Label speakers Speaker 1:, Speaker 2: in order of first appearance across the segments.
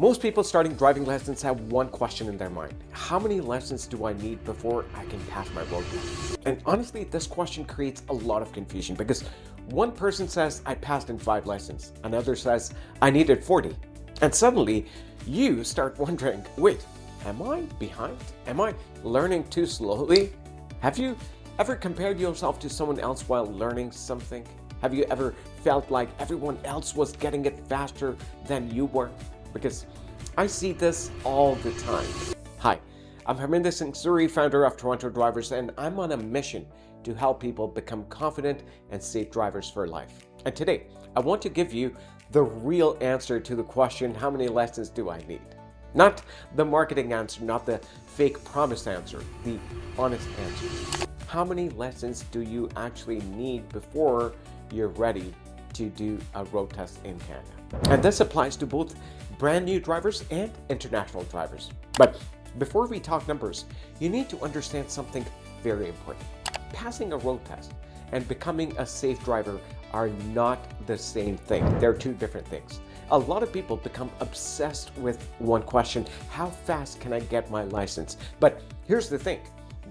Speaker 1: Most people starting driving lessons have one question in their mind. How many lessons do I need before I can pass my road test? And honestly, this question creates a lot of confusion because one person says I passed in 5 lessons, another says I needed 40. And suddenly you start wondering, wait, am I behind? Am I learning too slowly? Have you ever compared yourself to someone else while learning something? Have you ever felt like everyone else was getting it faster than you were? Because I see this all the time. Hi, I'm Harminder Singh Suri, founder of Toronto Drivers, and I'm on a mission to help people become confident and safe drivers for life. And today, I want to give you the real answer to the question, how many lessons do I need? Not the marketing answer, not the fake promise answer, the honest answer. How many lessons do you actually need before you're ready to do a road test in Canada? And this applies to both brand new drivers and international drivers. But before we talk numbers, you need to understand something very important. Passing a road test and becoming a safe driver are not the same thing. They're two different things. A lot of people become obsessed with one question: how fast can I get my license? But here's the thing,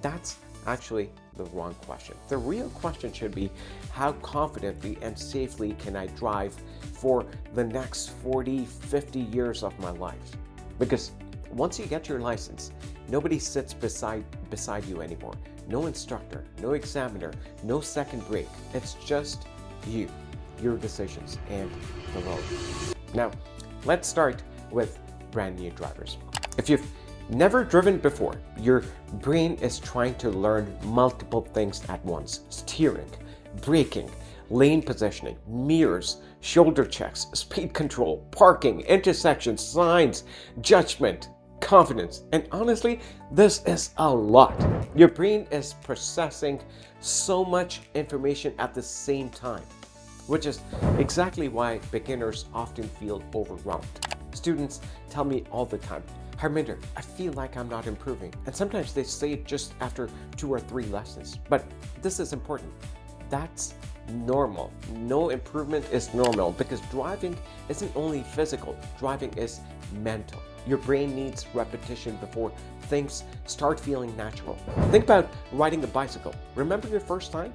Speaker 1: that's actually the wrong question. The real question should be, how confidently and safely can I drive for the next 40, 50 years of my life? Because once you get your license, nobody sits beside you anymore. No instructor, no examiner, no second break. It's just you, your decisions, and the road. Now, let's start with brand new drivers. If you've never driven before, your brain is trying to learn multiple things at once: steering, braking, lane positioning, mirrors, shoulder checks, speed control, parking, intersections, signs, judgment, confidence. And honestly, this is a lot. Your brain is processing so much information at the same time, which is exactly why beginners often feel overwhelmed. Students tell me all the time, Harminder, I feel like I'm not improving. And sometimes they say it just after 2 or 3 lessons. But this is important. That's normal. No improvement is normal because driving isn't only physical, driving is mental. Your brain needs repetition before things start feeling natural. Think about riding a bicycle. Remember your first time?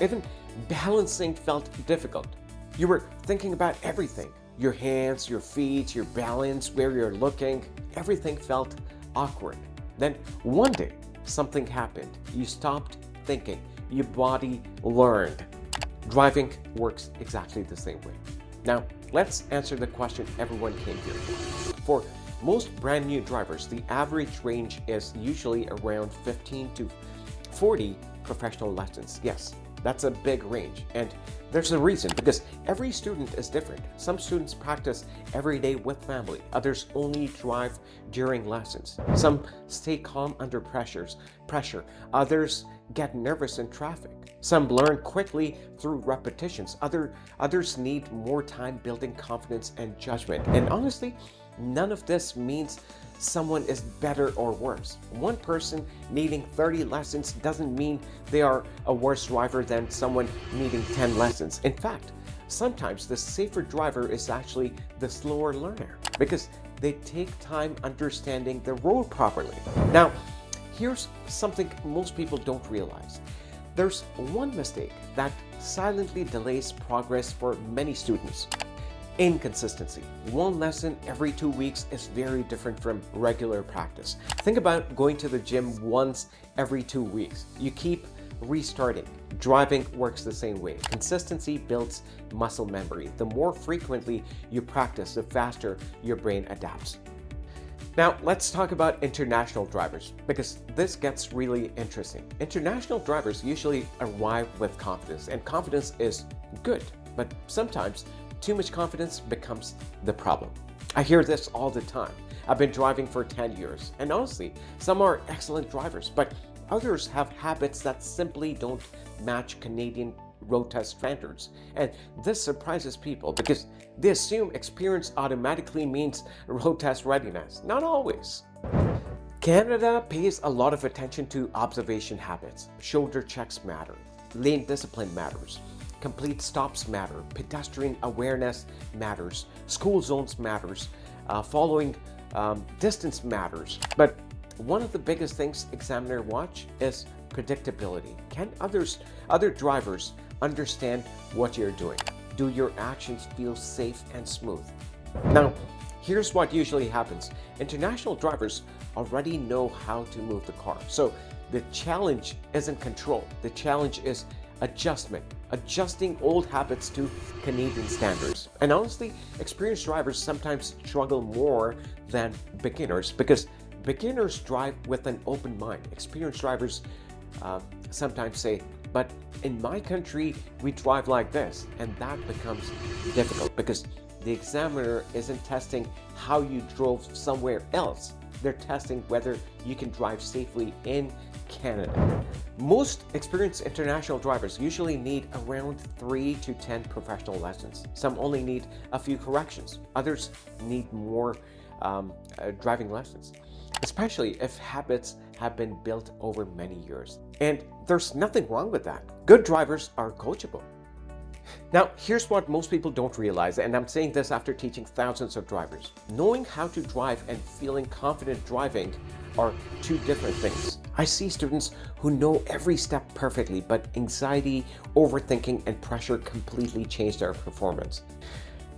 Speaker 1: Even balancing felt difficult. You were thinking about everything. Your hands, your feet, your balance, where you're looking, everything felt awkward. Then one day, something happened. You stopped thinking. Your body learned. Driving works exactly the same way. Now, let's answer the question everyone came here for. For most brand new drivers, the average range is usually around 15 to 40 professional lessons. Yes, that's a big range, and there's a reason, because every student is different. Some students practice every day with family, others only drive during lessons. Some stay calm under pressure, others get nervous in traffic. Some learn quickly through repetitions, others need more time building confidence and judgment. And honestly, none of this means someone is better or worse. One person needing 30 lessons doesn't mean they are a worse driver than someone needing 10 lessons. In fact, sometimes the safer driver is actually the slower learner because they take time understanding the road properly. Now, here's something most people don't realize. There's one mistake that silently delays progress for many students: inconsistency. One lesson every 2 weeks is very different from regular practice. Think about going to the gym once every 2 weeks. You keep restarting. Driving works the same way. Consistency builds muscle memory. The more frequently you practice, the faster your brain adapts. Now, let's talk about international drivers, because this gets really interesting. International drivers usually arrive with confidence, and confidence is good, but sometimes too much confidence becomes the problem. I hear this all the time. I've been driving for 10 years, and honestly, some are excellent drivers, but others have habits that simply don't match Canadian road test standards. And this surprises people because they assume experience automatically means road test readiness. Not always. Canada pays a lot of attention to observation habits. Shoulder checks matter. Lane discipline matters. Complete stops matter. Pedestrian awareness matters. School zones matters. following distance matters. But one of the biggest things examiner watch is predictability. Can other drivers understand what you're doing? Do your actions feel safe and smooth? Now, here's what usually happens. International drivers already know how to move the car. So the challenge isn't control. The challenge is adjustment, adjusting old habits to Canadian standards. And honestly, experienced drivers sometimes struggle more than beginners because beginners drive with an open mind. Experienced drivers sometimes say, but in my country, we drive like this. And that becomes difficult because the examiner isn't testing how you drove somewhere else. They're testing whether you can drive safely in Canada. Most experienced international drivers usually need around 3 to 10 professional lessons. Some only need a few corrections. Others need more driving lessons, especially if habits have been built over many years. And there's nothing wrong with that. Good drivers are coachable. Now, here's what most people don't realize, and I'm saying this after teaching thousands of drivers. Knowing how to drive and feeling confident driving are two different things. I see students who know every step perfectly, but anxiety, overthinking, and pressure completely change their performance.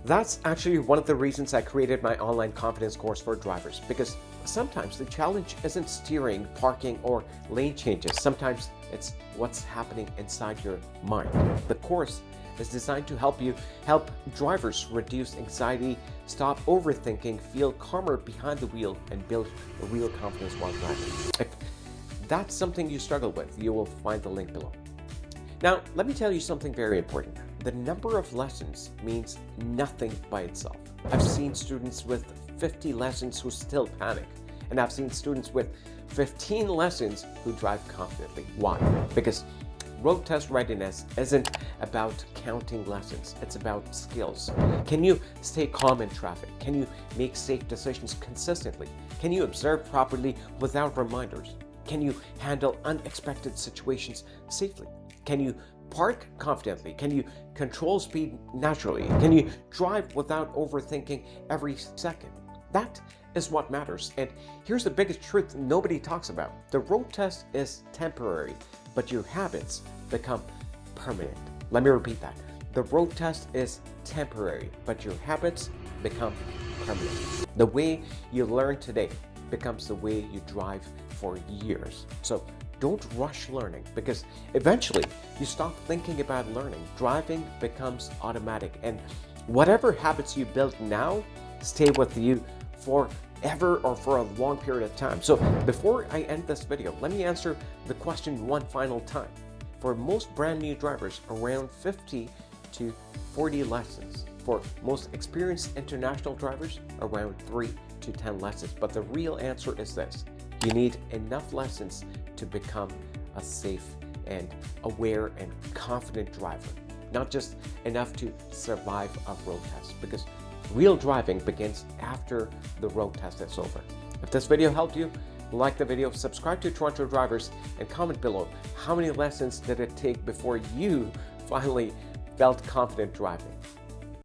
Speaker 1: That's actually one of the reasons I created my online confidence course for drivers, because sometimes the challenge isn't steering, parking, or lane changes. Sometimes it's what's happening inside your mind. The course is designed to help drivers reduce anxiety, stop overthinking, feel calmer behind the wheel, and build a real confidence while driving. If that's something you struggle with, you will find the link below. Now, let me tell you something very important. The number of lessons means nothing by itself. I've seen students with 50 lessons who still panic, and I've seen students with 15 lessons who drive confidently. Why? Because road test readiness isn't about counting lessons, it's about skills. Can you stay calm in traffic? Can you make safe decisions consistently? Can you observe properly without reminders? Can you handle unexpected situations safely? Can you park confidently? Can you control speed naturally? Can you drive without overthinking every second? That is what matters. And here's the biggest truth nobody talks about. The road test is temporary, but your habits become permanent. Let me repeat that. The road test is temporary, but your habits become permanent. The way you learn today becomes the way you drive for years. So don't rush learning, because eventually you stop thinking about learning. Driving becomes automatic, and whatever habits you build now stay with you forever or for a long period of time. So before I end this video, let me answer the question one final time. For most brand new drivers, around 50 to 40 lessons. For most experienced international drivers, around 3 to 10 lessons. But the real answer is this: you need enough lessons to become a safe and aware and confident driver, not just enough to survive a road test, because real driving begins after the road test is over. If this video helped you, like the video, subscribe to Toronto Drivers, and comment below how many lessons did it take before you finally felt confident driving.